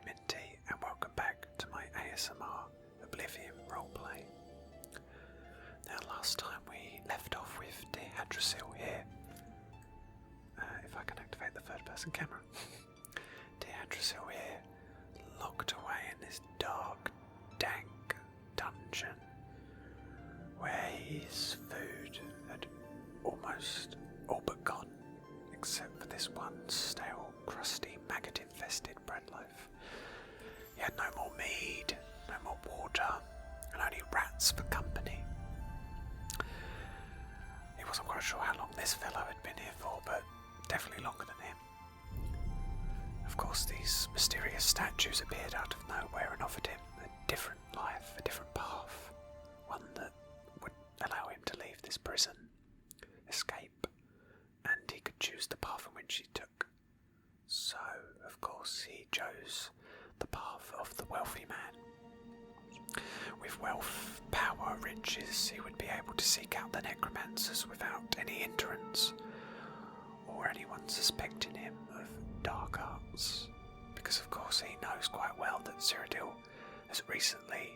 Minty, and welcome back to my ASMR Oblivion roleplay. Now, last time we left off with dear Hadrasil here. If I can activate the third person camera. Dear Hadrasil here, locked away in this dark, dank dungeon where his food had almost all but gone, except for this one stale, crusty, maggot-infested bread loaf. He had no more mead, no more water, and only rats for company. He wasn't quite sure how long this fellow had been here for, but definitely longer than him. Of course, these mysterious statues appeared out of nowhere and offered him a different life, a different path, one that would allow him to leave this prison, escape, and he could choose the path in which he took. So, of course, he chose the path of the wealthy man. With wealth, power, riches, he would be able to seek out the necromancers without any hindrance, or anyone suspecting him of dark arts, because of course he knows quite well that Cyrodiil has recently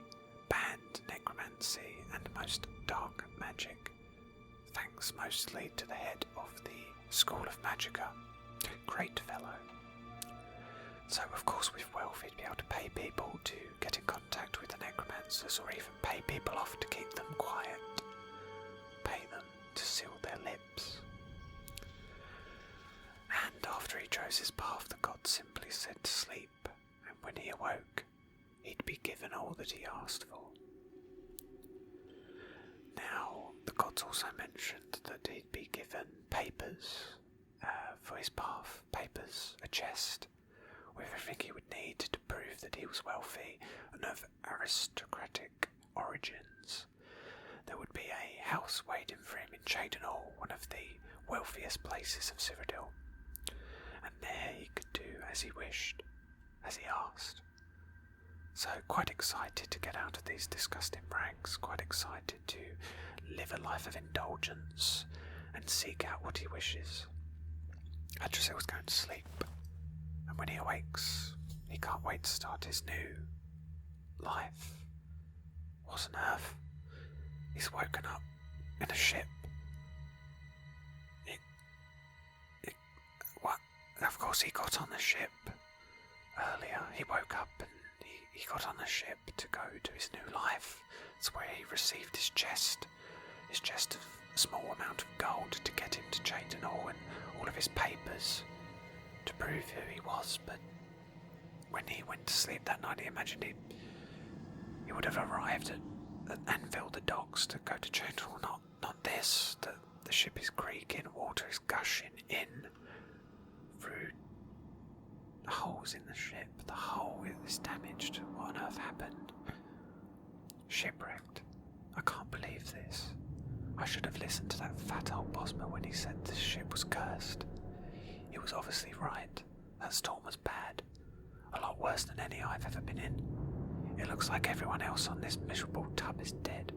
banned necromancy and most dark magic, thanks mostly to the head of the School of Magicka, great fellow. So of course with wealth he'd be able to pay people to get in contact with the necromancers, or even pay people off to keep them quiet, pay them to seal their lips. And after he chose his path, the god simply said to sleep, and when he awoke, he'd be given all that he asked for. Now, the gods also mentioned that he'd be given papers for his path, papers, a chest, with everything he would need to prove that he was wealthy and of aristocratic origins. There would be a house waiting for him in Cyrodiil, one of the wealthiest places of Cyrodiil, and there he could do as he wished, as he asked. So quite excited to get out of these disgusting rags, quite excited to live a life of indulgence and seek out what he wishes. Hadrasil was going to sleep, and when he awakes, he can't wait to start his new life. What on earth? He's woken up in a ship. What? Of course he got on the ship earlier. He woke up and he got on the ship to go to his new life. It's where he received his chest of a small amount of gold to get him to Cyrodiil, and all of his papers to prove who he was. But when he went to sleep that night, he imagined he would have arrived at Anvil, the docks, to go to Cyrodiil. Not this. The ship is creaking, water is gushing in through holes in the ship. The hull is damaged. What on earth happened? Shipwrecked. I can't believe this. I should have listened to that fat old Bosmer when he said this ship was cursed. He was obviously right. That storm was bad. A lot worse than any I've ever been in. It looks like everyone else on this miserable tub is dead.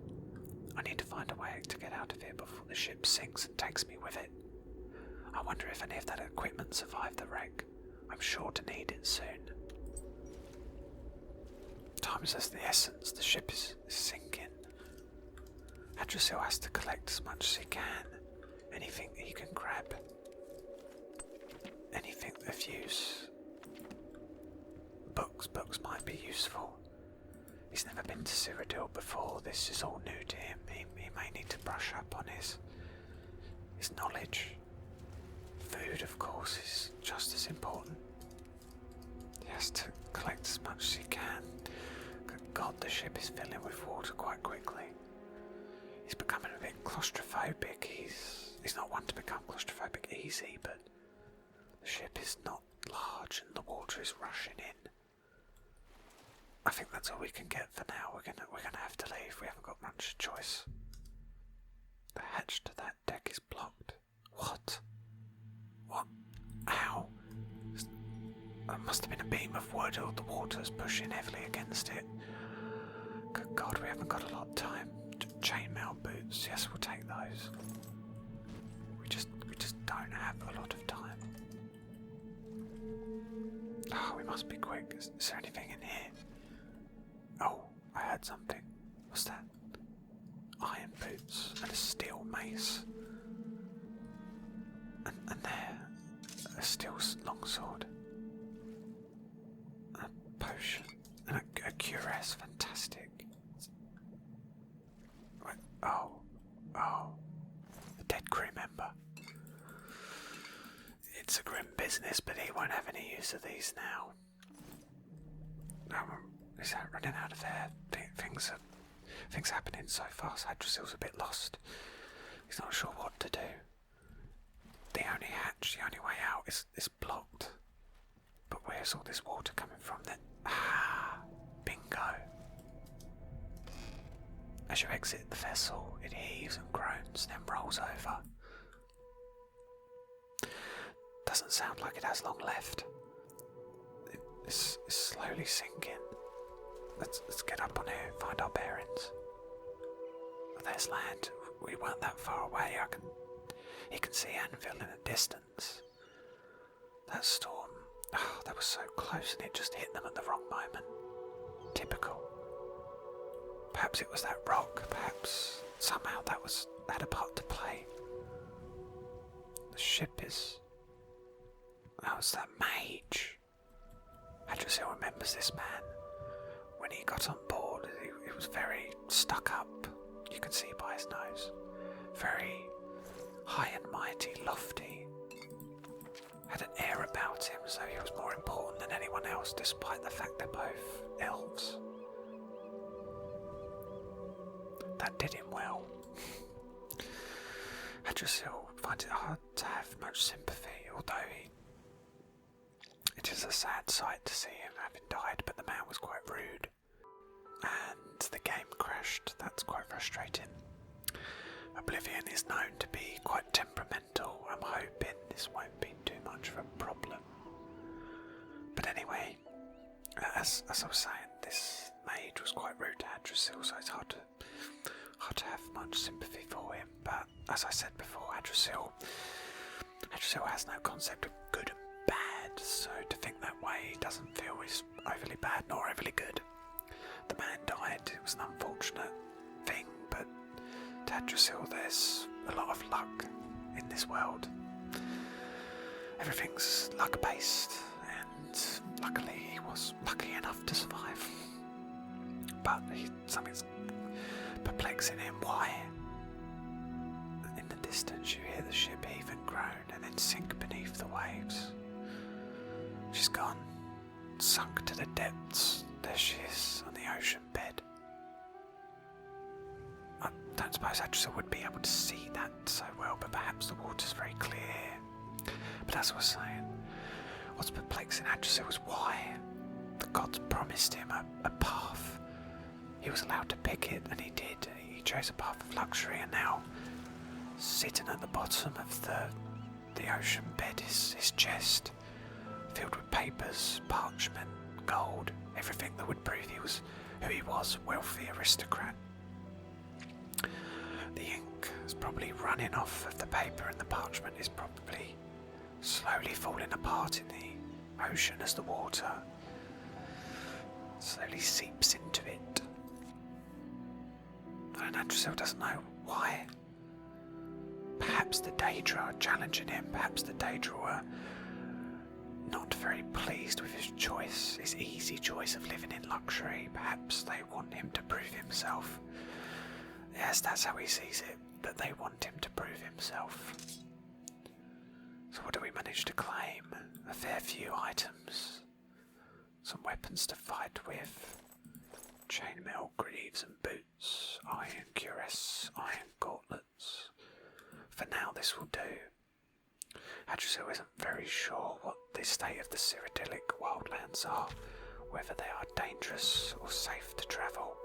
I need to find a way to get out of here before the ship sinks and takes me with it. I wonder if any of that equipment survived the wreck. I'm sure to need it soon. Time is of the essence. The ship is sinking. Hadrasil has to collect as much as he can. Anything he can grab. Anything of use. Books might be useful. He's never been to Cyrodiil before. This is all new to him. He may need to brush up on his knowledge. Food, of course, is just as important. He has to collect as much as he can. Good God, the ship is filling with water quite quickly. He's becoming a bit claustrophobic. He's not one to become claustrophobic easy, but the ship is not large and the water is rushing in. I think that's all we can get for now. We're gonna have to leave. We haven't got much choice. The hatch to that deck is blocked. What? How? There must have been a beam of wood, or the water's pushing heavily against it. Good God, we haven't got a lot of time. Chainmail boots, yes, we'll take those. We just don't have a lot of time. Oh, we must be quick. Is there anything in here? Oh, I heard something. What's that? Iron boots and a steel mace. And there, a steel longsword. A potion. And a cuirass. Fantastic. Wait, oh. The dead crew member. It's a grim business, but he won't have any use of these now. Is that running out of air? Things happening so fast. Hadrasil's a bit lost. He's not sure what to do. The only hatch, the only way out is blocked. But where's all this water coming from then? Bingo. As you exit the vessel, it heaves and groans, then rolls over. Doesn't sound like it has long left. It's slowly sinking. Let's get up on here, find our bearings. There's land. We weren't that far away. You can see Anvil in the distance. That storm, that was so close, and it just hit them at the wrong moment. Typical. Perhaps it was that rock. Perhaps somehow that had a part to play. The ship is. That was that mage. Hadrasil remembers this man. When he got on board, he was very stuck up. You can see by his nose. Very high and mighty, lofty. Had an air about him, so he was more important than anyone else, despite the fact they're both elves. That did him well. Hadrasil finds it hard to have much sympathy, although it is a sad sight to see him having died, but the man was quite rude. And the game crashed. That's quite frustrating. Oblivion is known to be quite temperamental. I'm hoping this won't be too much of a problem. But anyway, as I was saying, this mage was quite rude to Hadrasil, so it's hard to have much sympathy for him. But as I said before, Hadrasil has no concept of good and bad, so to think that way doesn't feel is overly bad nor overly good. The man died. It was an unfortunate thing, but to Hadrasil there's a lot of luck in this world. Everything's luck-based, and luckily he was lucky enough to survive. But something's perplexing him. Why? In the distance you hear the ship heave and groan and then sink beneath the waves. She's gone, sunk to the depths. There she is on the ocean bed. I don't suppose Hadrasil would be able to see that so well, but perhaps the water's very clear. But as I was saying, what's perplexing Hadrasil was why. The gods promised him a path. He was allowed to pick it, and he did. He chose a path of luxury, and now, sitting at the bottom of the ocean bed is his chest, filled with papers, parchment, gold, everything that would prove he was who he was, wealthy aristocrat. The ink is probably running off of the paper, and the parchment is probably slowly falling apart in the ocean as the water slowly seeps into it. And Hadrasil doesn't know why. Perhaps the Daedra are challenging him, perhaps the Daedra were not very pleased with his choice, his easy choice of living in luxury. Perhaps they want him to prove himself. Yes, that's how he sees it, that they want him to prove himself. So what do we manage to claim? A fair few items. Some weapons to fight with. Chainmail greaves and boots. Iron cuirass, iron gauntlets. For now this will do. Hadrasil isn't very sure what the state of the Cyrodiilic wildlands are, whether they are dangerous or safe to travel,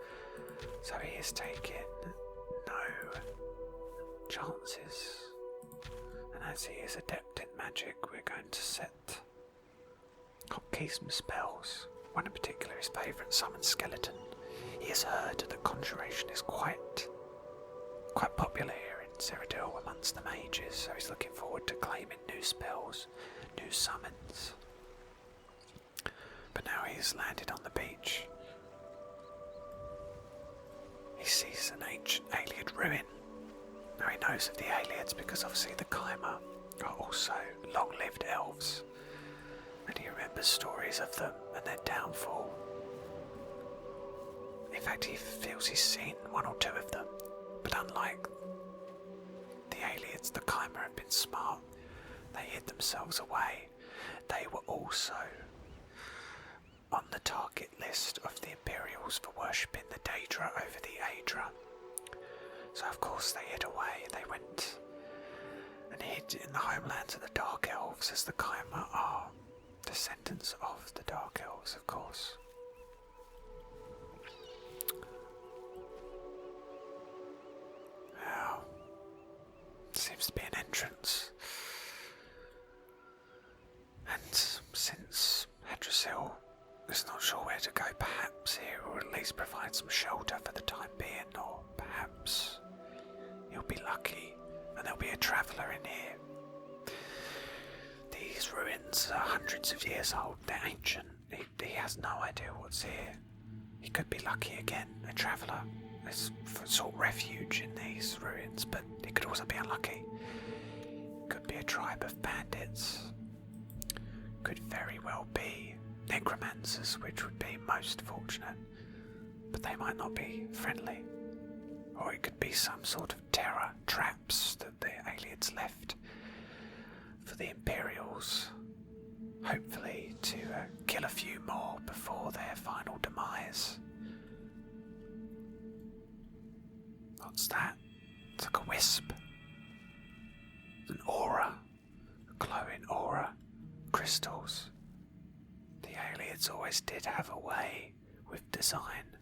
so he is taking no chances. And as he is adept in magic, we're going to set hotkeys and spells. One in particular, his favourite, summon skeleton. He has heard that conjuration is quite popular here in Cyrodiil amongst the mages, so he's looking forward to claiming new spells, new summons. But now he's landed on the beach. He sees an ancient alien ruin. Now he knows of the aliens because obviously the chimer are also long-lived elves. And he remembers stories of them and their downfall. In fact, he feels he's seen one or two of them. But unlike the aliens, the chimer have been smart. They hid themselves away. They were also on the target list of the Imperials for worshipping the Daedra over the Aedra. So of course they hid away. They went and hid in the homelands of the Dark Elves, as the chimer are descendants of the Dark Elves, of course. Now, seems to be an entrance. And since Hadrasil is not sure where to go, perhaps here will at least provide some shelter for the time being, or perhaps he'll be lucky and there'll be a traveller in here. These ruins are hundreds of years old, they're ancient. He has no idea what's here. He could be lucky again, a traveller. There's sought refuge in these ruins, but he could also be unlucky. Could be a tribe of bandits. Could very well be necromancers, which would be most fortunate, but they might not be friendly. Or it could be some sort of terror traps that the aliens left for the Imperials, hopefully to kill a few more before their final demise. What's that? It's like a wisp. An aura. A glowing aura. Crystals. The aliens always did have a way with design,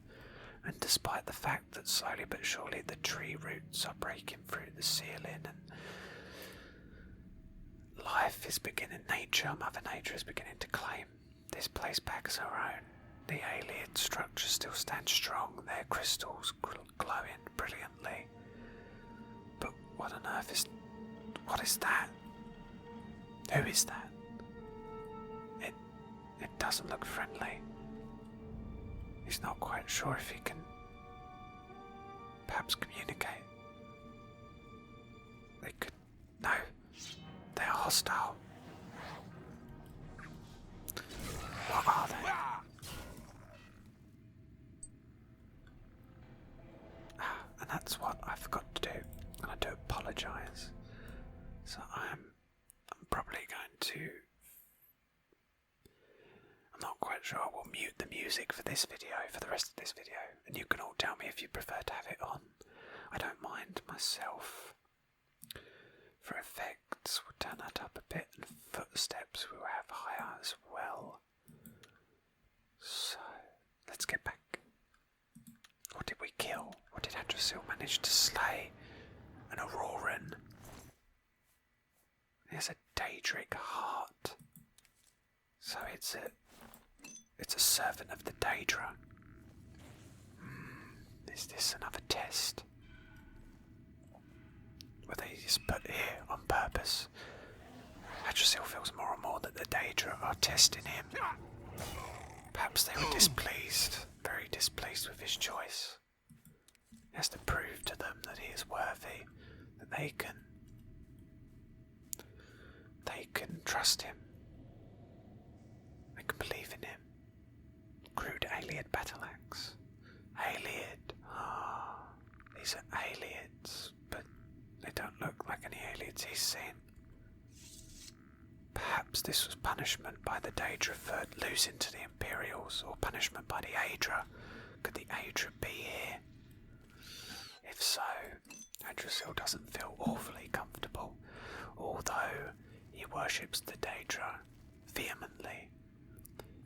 and despite the fact that slowly but surely the tree roots are breaking through the ceiling and life is beginning, Mother Nature is beginning to claim this place back as her own. The alien structure still stands strong, their crystals glowing brilliantly. But what on earth is... what is that? Who is that? It doesn't look friendly. He's not quite sure if he can perhaps communicate. They could... no. They are hostile. What are they? And that's what I forgot to do. And I do apologise. So I'm probably going to... I'm not quite sure. I will mute the music for this video, for the rest of this video, and you can all tell me if you prefer to have it on. I don't mind myself. For effects, we'll turn that up a bit, and footsteps we will have higher as well. So, let's get back. What did we kill? What did Hadrasil manage to slay? An Auroran. There's a Daedric heart. So it's a servant of the Daedra. Is this another test? Were they just put here on purpose? Hadrasil feels more and more that the Daedra are testing him. Perhaps they were displeased, very displeased with his choice. He has to prove to them that he is worthy, that they can trust him. They can believe in him. Crude alien battle axe. Alien. These are aliens, but they don't look like any aliens he's seen. Perhaps this was punishment by the Daedra for losing to the Imperials, or punishment by the Aedra. Could the Aedra be here? If so, Hadrasil doesn't feel awfully comfortable, although he worships the Daedra vehemently.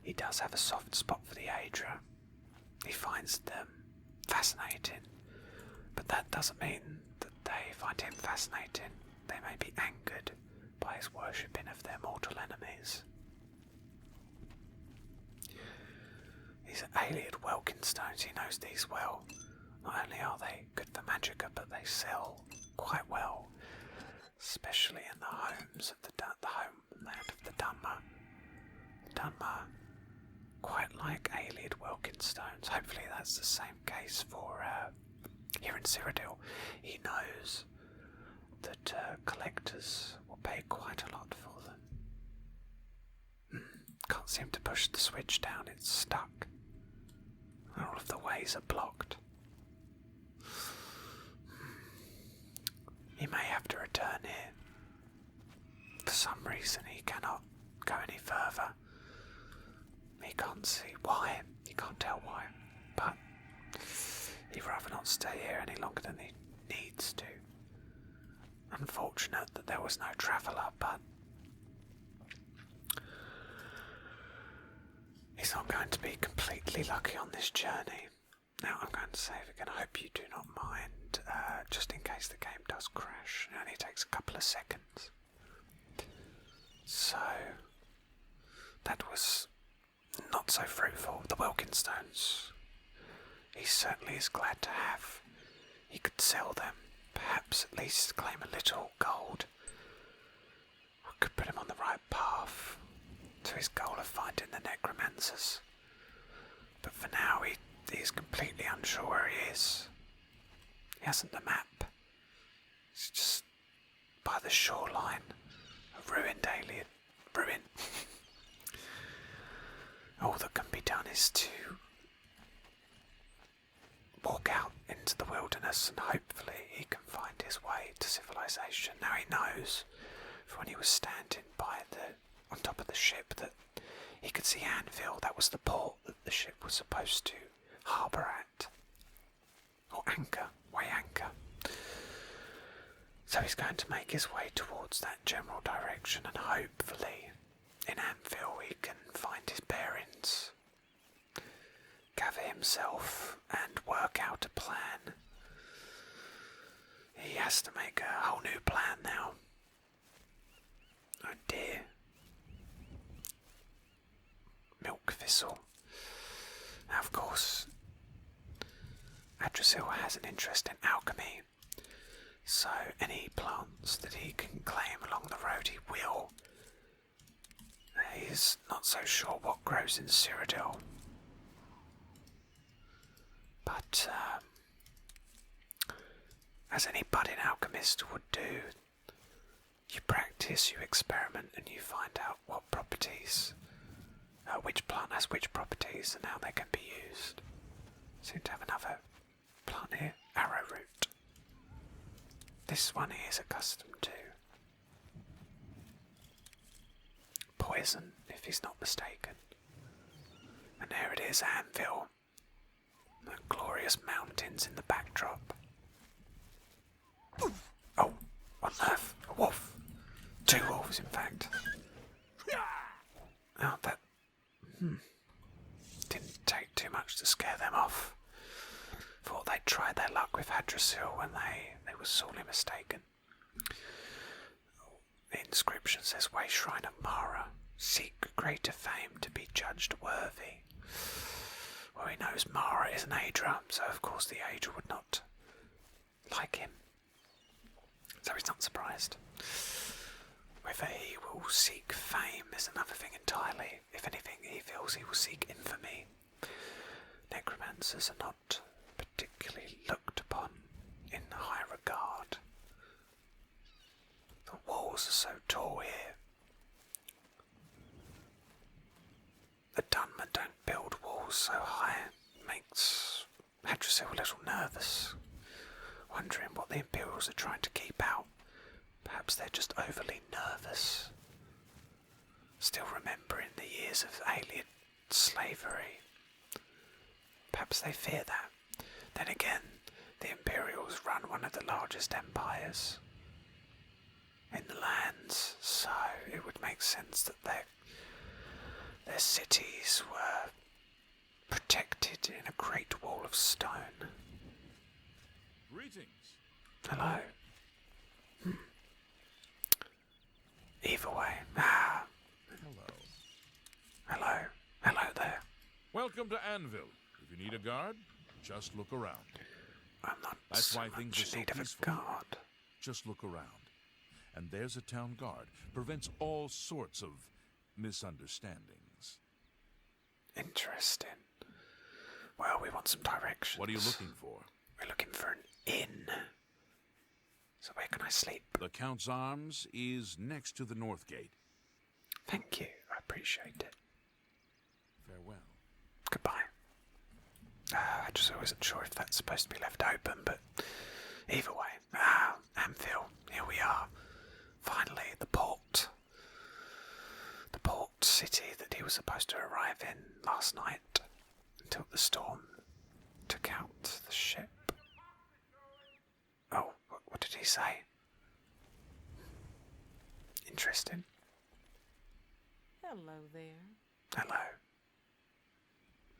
He does have a soft spot for the Aedra. He finds them fascinating, but that doesn't mean that they find him fascinating. They may be angered by his worshipping of their mortal enemies. These are alien Welkin stones, he knows these well. Not only are they good for magicka, but they sell quite well, especially in the homes of the homeland of the Dhamma. Dhamma stones. Hopefully that's the same case for here in Cyrodiil. He knows that collectors will pay quite a lot for them. Can't seem to push the switch down, it's stuck. All of the ways are blocked. He may have to return here. For some reason he cannot go any further. He can't see why, he can't tell why, but he'd rather not stay here any longer than he needs to. Unfortunate that there was no traveller, but he's not going to be completely lucky on this journey. Now I'm going to save again. I hope you do not mind, just in case the game does crash. It only takes a couple of seconds. So, that was not so fruitful. The Wilkinstones, he certainly is glad to have. He could sell them, perhaps at least claim a little gold. I could put him on the right path to his goal of finding the necromancers. But for now, he's completely unsure where he is. He hasn't the map. It's just by the shoreline. A ruined alien. Ruin. All that can be done is to walk out into the wilderness and hopefully he can find his way to civilization. Now he knows, for when he was standing on top of the ship, that he could see Anvil. That was the port that the ship was supposed to harbour at. Or anchor. Way anchor. So he's going to make his way towards that general direction and hopefully in Anvil he can find his bearings, gather himself and work out a plan. He has to make a whole new plan now. Oh dear. Milk thistle. Now of course, Hadrasil has an interest in alchemy, so any plants that he can claim along the road he will. He's not so sure what grows in Cyrodiil, but as any budding alchemist would do, you practice, you experiment, and you find out what properties, which plant has which properties and how they can be used. Seem to have another plant here, arrowroot. This one he is accustomed to poison, if he's not mistaken. And there it is, Anvil. The glorious mountains in the backdrop. Oh, what on earth? A wolf. 2 wolves, in fact. Oh, that didn't take too much to scare them off. Thought they'd try their luck with Hadrasil when they were sorely mistaken. The inscription says, Way Shrine of Mara, seek greater fame to be judged worthy. Well, he knows Mara is an Aedra, so of course the Aedra would not like him. So he's not surprised. Whether he will seek fame is another thing entirely. If anything, he feels he will seek infamy. Necromancers are not particularly looked upon in high regard. The walls are so tall here. The Dunmer don't build walls so high. It makes Hadrasil a little nervous, wondering what the Imperials are trying to keep out. Perhaps they're just overly nervous, still remembering the years of alien slavery. Perhaps they fear that. Then again, the Imperials run one of the largest empires in the lands, so it would make sense that their cities were protected in a great wall of stone. Greetings. Hello. Either way. Ah. Hello. Hello. Hello there. Welcome to Anvil. If you need a guard, just look around. I'm not That's so why things much are so in need of peaceful. a guard. Just look around. And there's a town guard. Prevents all sorts of misunderstandings. Interesting. Well, we want some directions. What are you looking for? We're looking for an inn. So where can I sleep? The Count's Arms is next to the North Gate. Thank you. I appreciate it. Farewell. Goodbye. I just wasn't sure if that's supposed to be left open, but either way. Anvil, here we are. Finally, the port. The port city that he was supposed to arrive in last night until the storm took out the ship. Oh, what did he say? Interesting. Hello there. Hello.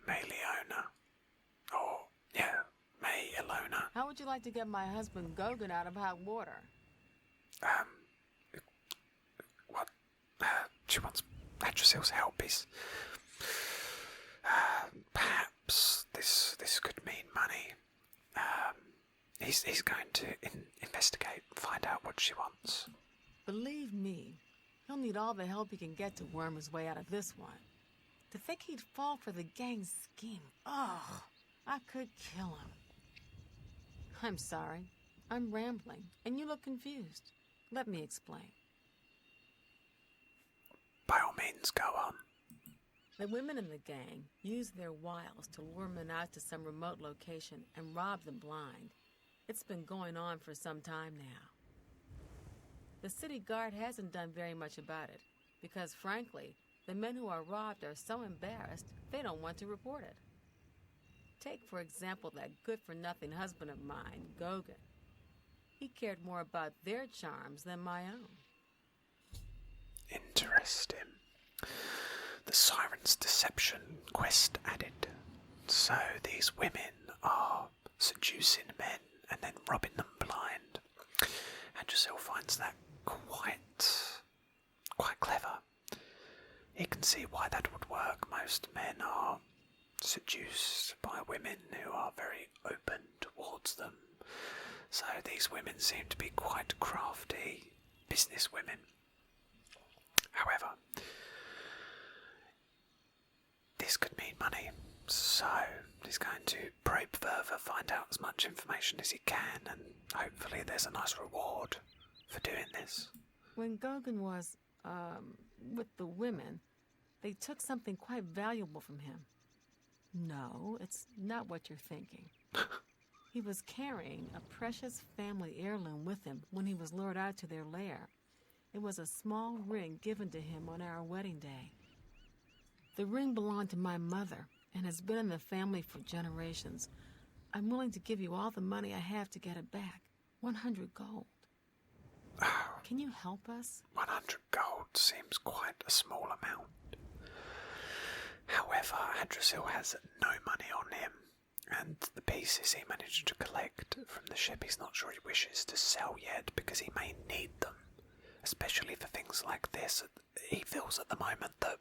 May Leona. Oh, yeah, May Ilona. How would you like to get my husband Gogan out of hot water? What? She wants Hadrasil's help. Perhaps this could mean money. He's going to investigate, find out what she wants. Believe me, he'll need all the help he can get to worm his way out of this one. To think he'd fall for the gang's scheme. Oh, I could kill him. I'm sorry. I'm rambling, and you look confused. Let me explain. By all means, go on. The women in the gang use their wiles to lure men out to some remote location and rob them blind. It's been going on for some time now. The city guard hasn't done very much about it, because frankly, the men who are robbed are so embarrassed they don't want to report it. Take, for example, that good-for-nothing husband of mine, Gogan. He cared more about their charms than my own. Interesting. The Siren's Deception quest added. So these women are seducing men and then robbing them blind. Hadrasil finds that quite clever. He can see why that would work. Most men are seduced by women who are very open towards them. So these women seem to be quite crafty business women. However, this could mean money, so he's going to probe further, find out as much information as he can, and hopefully there's a nice reward for doing this. When Gogan was, with the women, they took something quite valuable from him. No, it's not what you're thinking. He was carrying a precious family heirloom with him when he was lured out to their lair. It was a small ring given to him on our wedding day. The ring belonged to my mother and has been in the family for generations. I'm willing to give you all the money I have to get it back. 100 gold. Can you help us? 100 gold seems quite a small amount. However, Hadrasil has no money on him, and the pieces he managed to collect from the ship he's not sure he wishes to sell yet because he may need them, especially for things like this. He feels at the moment that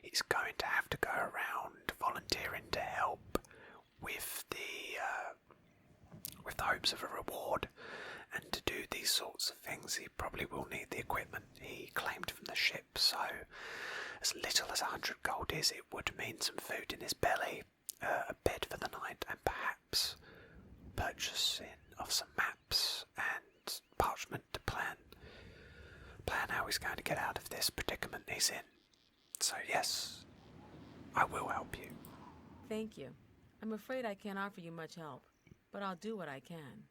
he's going to have to go around volunteering to help with the hopes of a reward, and to do these sorts of things he probably will need the equipment he claimed from the ship. So as little as 100 gold is, it would mean some food in his belly, a bed for the night, and perhaps purchasing of some maps and parchment to plan how he's going to get out of this predicament he's in. So yes, I will help you. Thank you. I'm afraid I can't offer you much help, but I'll do what I can.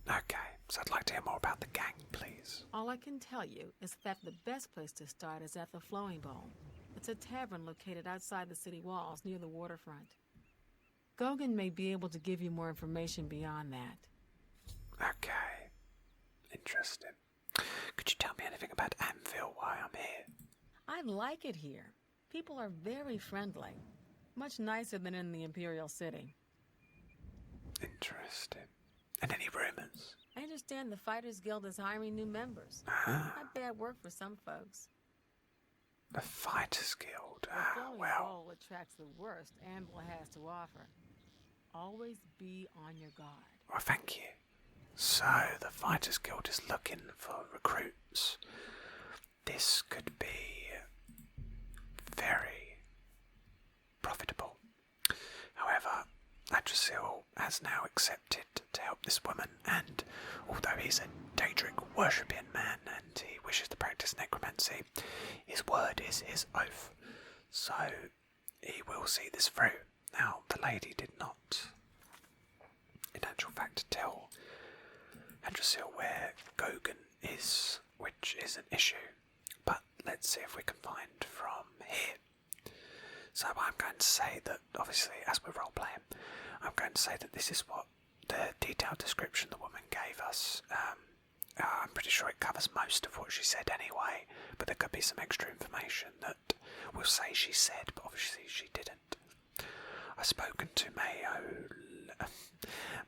Okay, so I'd like to hear more about the gang, please. All I can tell you is that the best place to start is at the Flowing Bowl. It's a tavern located outside the city walls near the waterfront. Gogan may be able to give you more information beyond that. Okay, interesting. Could you tell me anything about Anvil while I'm here? I like it here. People are very friendly. Much nicer than in the Imperial City. Interesting. And any rumors? I understand the Fighters Guild is hiring new members. Not bad work for some folks. The Fighters Guild? The Flowing Bowl attracts the worst Anvil has to offer. Always be on your guard. Well, thank you. So, the Fighters Guild is looking for recruits. This could be very profitable. However, Hadrasil has now accepted to help this woman, and although he's a Daedric worshipping man and he wishes to practice necromancy, his word is his oath. So he will see this through. Now, the lady did not, in actual fact, tell Hadrasil where Gogan is, which is an issue. But let's see if we can find from here. So I'm going to say that, obviously, as we're role-playing, I'm going to say that this is what the detailed description the woman gave us. I'm pretty sure it covers most of what she said anyway, but there could be some extra information that we'll say she said, but obviously she didn't. I've spoken to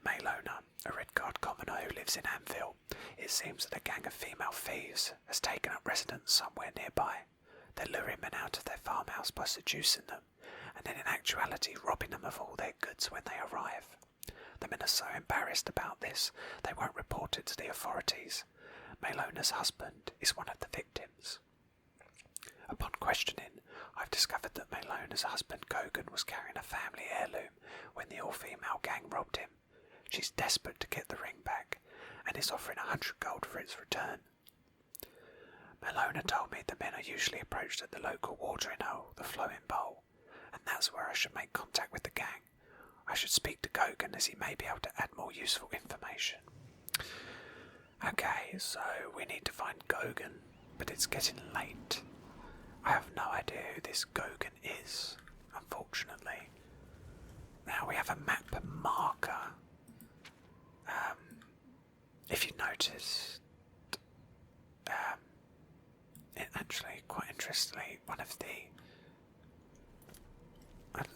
Maylona, a Redguard commoner who lives in Anvil. It seems that a gang of female thieves has taken up residence somewhere nearby. They're luring men out of their farmhouse by seducing them, and then in actuality robbing them of all their goods when they arrive. The men are so embarrassed about this, they won't report it to the authorities. Maylona's husband is one of the victims. Upon questioning, I've discovered that Maylona's husband Gogan was carrying a family heirloom when the all-female gang robbed him. She's desperate to get the ring back, and is offering 100 gold for its return. Maylona told me the men are usually approached at the local watering hole, the Flowing Bowl, and that's where I should make contact with the gang. I should speak to Gogan as he may be able to add more useful information. Okay, so we need to find Gogan, but it's getting late. I have no idea who this Gogan is, unfortunately. Now we have a map marker. If you notice, it actually, quite interestingly, one of the...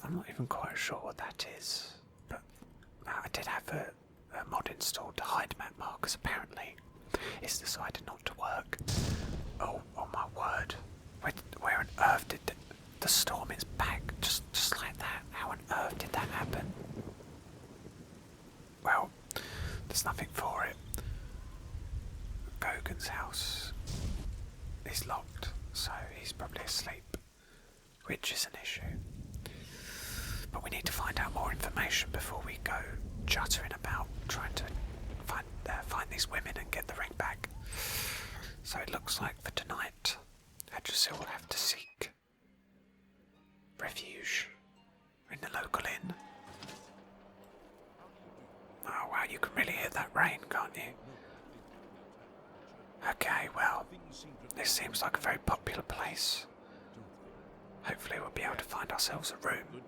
I'm not even quite sure what that is, but I did have a mod installed to hide map markers, apparently. It's decided not to work. Oh my word. Where on earth did the storm is back? Just like that. How on earth did that happen? Well, there's nothing for it. Gogan's house is locked, so he's probably asleep, which is an issue. But we need to find out more information before we go juttering about trying to find these women and get the ring back. So it looks like for tonight, Hadrasil will have to seek refuge in the local inn. Oh wow, you can really hear that rain, can't you? Okay, well, this seems like a very popular place. Hopefully we'll be able to find ourselves a room.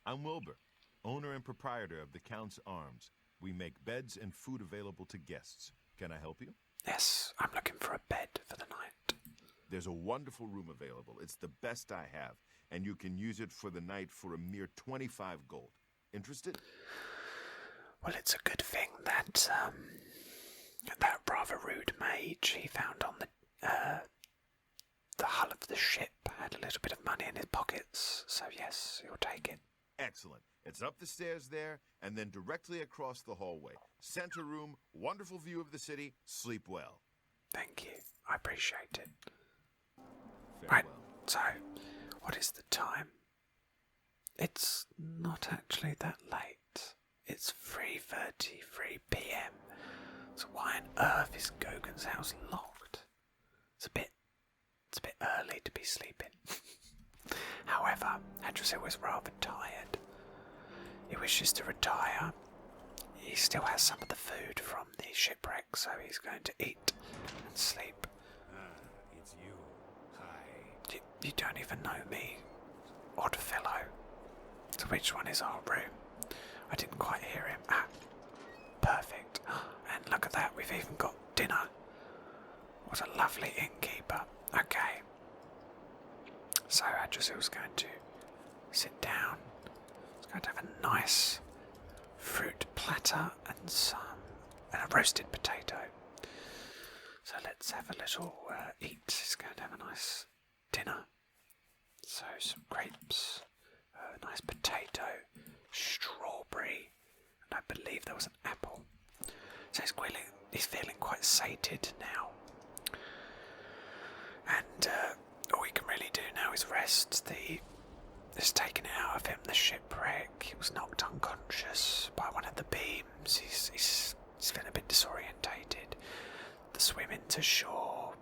I'm Wilbur, owner and proprietor of the Count's Arms. We make beds and food available to guests. Can I help you? Yes, I'm looking for a bed for the night. There's a wonderful room available. It's the best I have, and you can use it for the night for a mere 25 gold. Interested? Well, it's a good thing that that rather rude mage he found on the hull of the ship had a little bit of money in his pockets, so yes, he'll take it. Excellent. It's up the stairs there, and then directly across the hallway. Center room, wonderful view of the city. Sleep well. Thank you. I appreciate it. Farewell. Right, so, what is the time? It's not actually that late. It's 3:33 p.m. So why on earth is Gogan's house locked? It's a bit early to be sleeping. However, Hadrasil was rather tired. He wishes to retire. He still has some of the food from the shipwreck, so he's going to eat and sleep. It's you. Hi. You don't even know me, odd fellow. So which one is our room? I didn't quite hear him. Ah, perfect. And look at that, we've even got dinner. What a lovely innkeeper. Okay. So Hadrasil's going to sit down. He's going to have a nice fruit platter and a roasted potato. So let's have a little eat. He's going to have a nice dinner. So some grapes, a nice potato, strawberry, and I believe there was an apple. So he's feeling quite sated now. And all he can really do now is rest. The has taken it out of him, the shipwreck. He was knocked unconscious by one of the beams. He's feeling a bit disorientated. The swim into shore.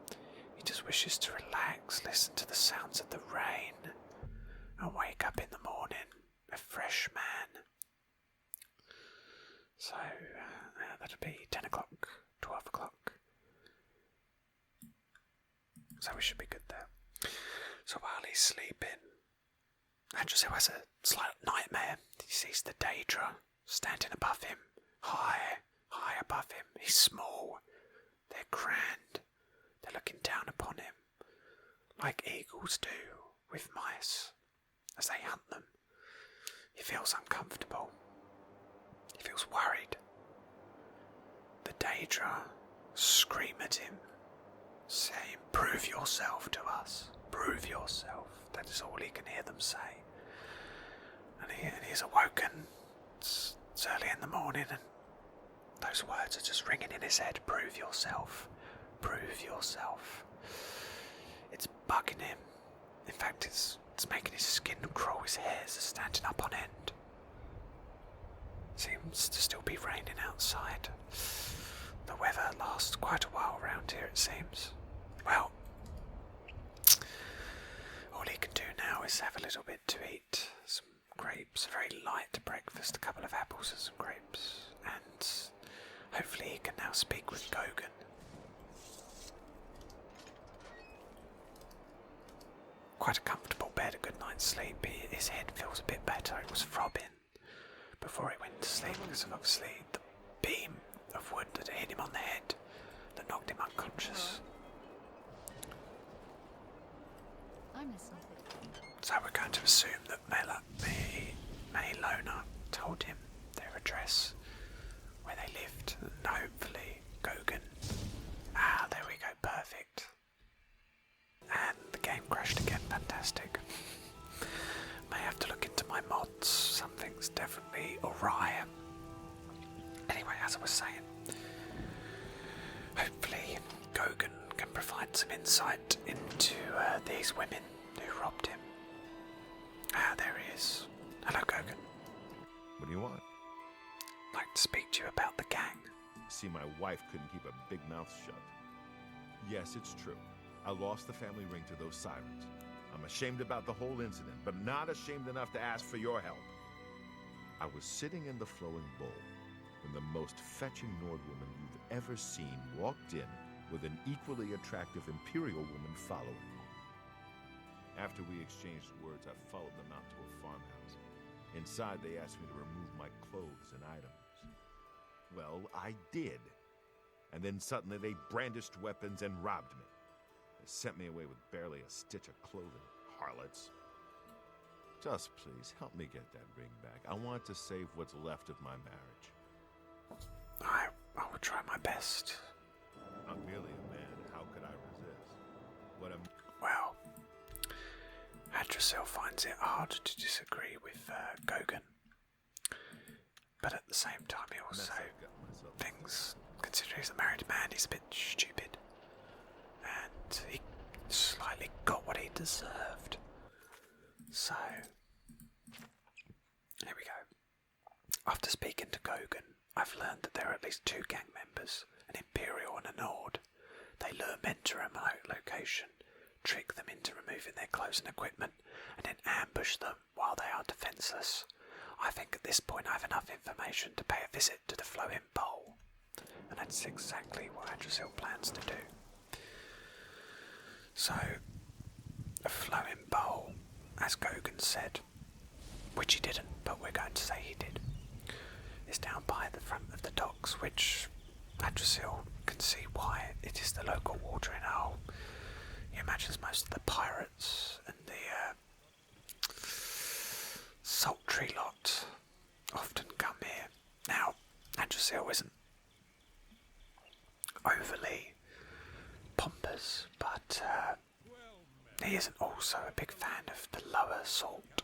He just wishes to relax, listen to the sounds of the rain, and wake up in the morning a fresh man. So that'll be 10 o'clock, 12 o'clock. So we should be good there. So while he's sleeping, Hadrasil has a slight nightmare. He sees the Daedra standing above him, high above him. He's small. They're grand. They're looking down upon him, like eagles do with mice as they hunt them. He feels uncomfortable. He feels worried. The Daedra scream at him, saying, "Prove yourself to us. Prove yourself." That is all he can hear them say. And he's awoken. It's early in the morning, and those words are just ringing in his head. Prove yourself. Prove yourself. It's bugging him. In fact, it's making his skin crawl. His hairs are standing up on end. Seems to still be raining outside. The weather lasts quite a while around here, it seems. Well, all he can do now is have a little bit to eat. Some grapes, a very light breakfast, a couple of apples and some grapes. And hopefully he can now speak with Gogan. Quite a comfortable bed, a good night's sleep. His head feels a bit better. It was throbbing before he went to sleep because of obviously the beam of wood that hit him on the head that knocked him unconscious. I'm listening. So we're going to assume that Maylona told him their address, where they lived, and hopefully Gogan. There we go, perfect. And the game crashed again, fantastic. May have to look into my mods, something's definitely awry. Anyway, as I was saying, hopefully Gogan can provide some insight into these women who robbed him. There he is. Hello, Gogan. What do you want? I'd like to speak to you about the gang. See, my wife couldn't keep a big mouth shut. Yes, it's true. I lost the family ring to those sirens. I'm ashamed about the whole incident, but not ashamed enough to ask for your help. I was sitting in the flowing bowl when the most fetching Nordwoman you've ever seen walked in with an equally attractive Imperial woman following. After we exchanged words, I followed them out to a farmhouse. Inside, they asked me to remove my clothes and items. Well, I did. And then suddenly they brandished weapons and robbed me. They sent me away with barely a stitch of clothing, harlots. Just please, help me get that ring back. I want to save what's left of my marriage. I will try my best. I'm merely a man. How could I resist? Well, Hadrasil finds it hard to disagree with Gogan. But at the same time, he also thinks, considering he's a married man, he's a bit stupid. And he slightly got what he deserved. So, here we go. After speaking to Gogan, I've learned that there are at least 2 gang members, an Imperial and a Nord. They lure men to a remote location, trick them into removing their clothes and equipment, and then ambush them while they are defenceless. I think at this point I have enough information to pay a visit to the Flowing Bowl, and that's exactly what Hadrasil plans to do. So, the Flowing Bowl, as Gogan said, which he didn't, but we're going to say he did, is down by the front of the docks, which Hadrasil can see why. It is the local watering hole. He imagines most of the pirates and the sultry lot often come here. Now, Hadrasil isn't overly pompous, but he isn't also a big fan of the lower salt.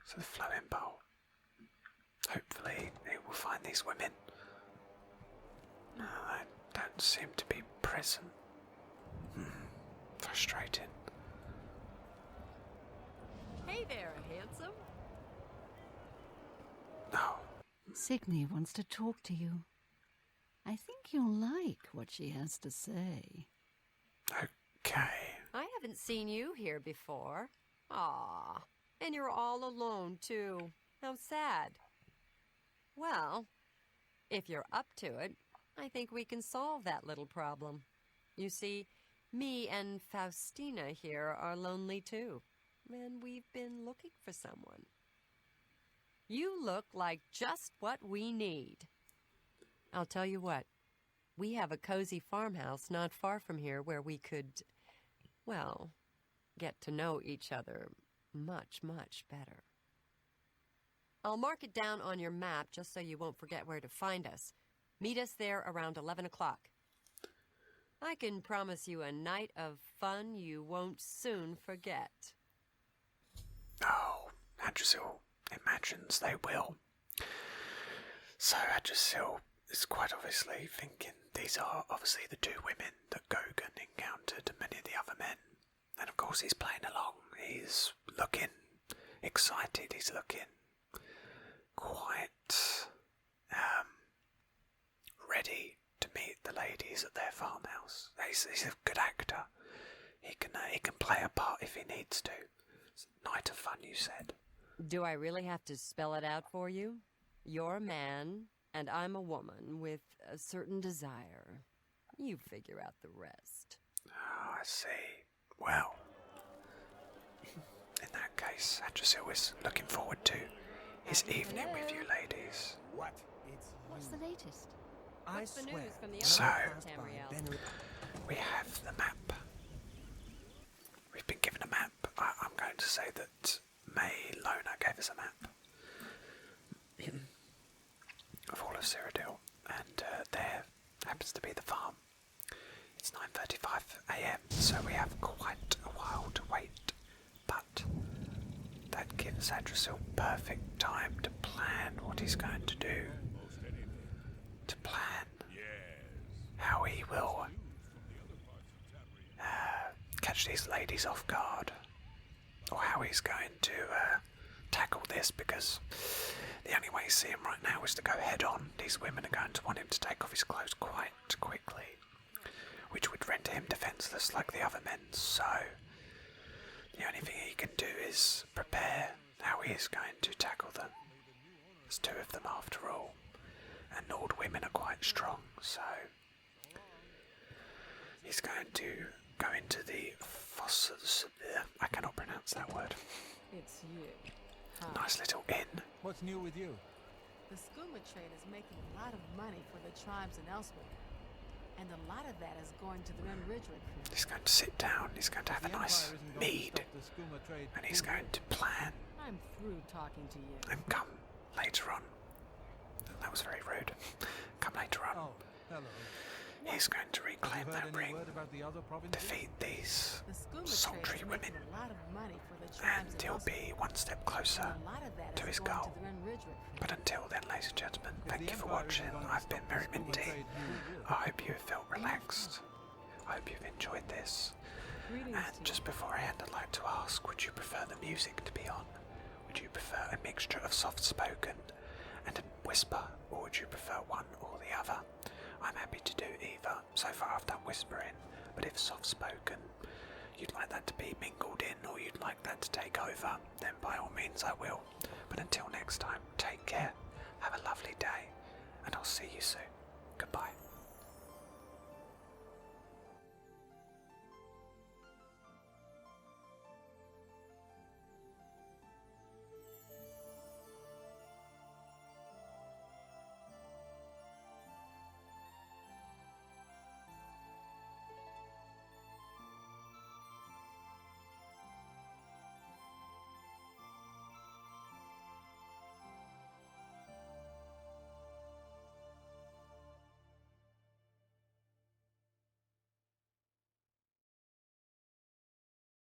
So the Flowing Bowl. Hopefully he will find these women. No, they don't seem to be present. Frustrating. Hey there, handsome. No. Signy wants to talk to you. I think you'll like what she has to say. Okay. I haven't seen you here before. Aw, and you're all alone, too. How sad. Well, if you're up to it, I think we can solve that little problem. You see, me and Faustina here are lonely, too. And we've been looking for someone. You look like just what we need. I'll tell you what. We have a cozy farmhouse not far from here where we could, well, get to know each other much, much better. I'll mark it down on your map just so you won't forget where to find us. Meet us there around 11 o'clock. I can promise you a night of fun you won't soon forget. Oh, Hadrasil imagines they will. So Hadrasil is quite obviously thinking these are obviously the two women that Gogan encountered and many of the other men. And of course he's playing along. He's looking excited. He's looking quite ready to meet the ladies at their farmhouse. He's a good actor. He can play a part if he needs to. It's a night of fun, you said. Do I really have to spell it out for you? You're a man, and I'm a woman with a certain desire. You figure out the rest. Oh, I see. Well, in that case, Hadrasil is looking forward to his evening with you ladies. What? It's What's the latest? What's the news from the other So, side, Tamriel? we have the map. We've been given a map. I'm going to say that May Lona gave us a map of all of Cyrodiil, and there happens to be the farm. It's 9:35 AM, so we have quite a while to wait, but that gives Hadrasil perfect time to plan what he's going to do, to plan how he will catch these ladies off guard, or how he's going to tackle this, because the only way he's seeing right now is to go head on. These women are going to want him to take off his clothes quite quickly, which would render him defenceless like the other men, so the only thing he can do is prepare how he is going to tackle them. There's two of them after all, and Nord women are quite strong, so he's going to go into the fossils. I cannot pronounce that word. It's you. Nice little inn. What's new with you? The skooma trade is making a lot of money for the tribes and elsewhere. And a lot of that is going to the Ren Ridge recruit. He's going to sit down, he's going to have a nice mead, and he's going to plan I'm through talking to you. and come later on. That was very rude. Come later on. Oh, hello. He's going to reclaim Have you that heard any ring, word about the other provinces? defeat these The skooma sultry trade is women, making a lot of money for the tribes and and he'll elsewhere. be one step closer And a lot of that to is his going goal. to the Ren Ridge recruit. But until then, ladies and gentlemen, If thank the you for Empire watching. isn't going to I've been stop very the skooma minty. trade, who will? I hope you have felt relaxed. I hope you've enjoyed this. Greetings And to just you. before I end, I'd like to ask, would you prefer the music to be on? Would you prefer a mixture of soft-spoken and a whisper, or would you prefer one or the other? I'm happy to do either. So far I've done whispering, but if soft-spoken, you'd like that to be mingled in, or you'd like that to take over, then by all means I will. But until next time, take care, have a lovely day, and I'll see you soon. Goodbye.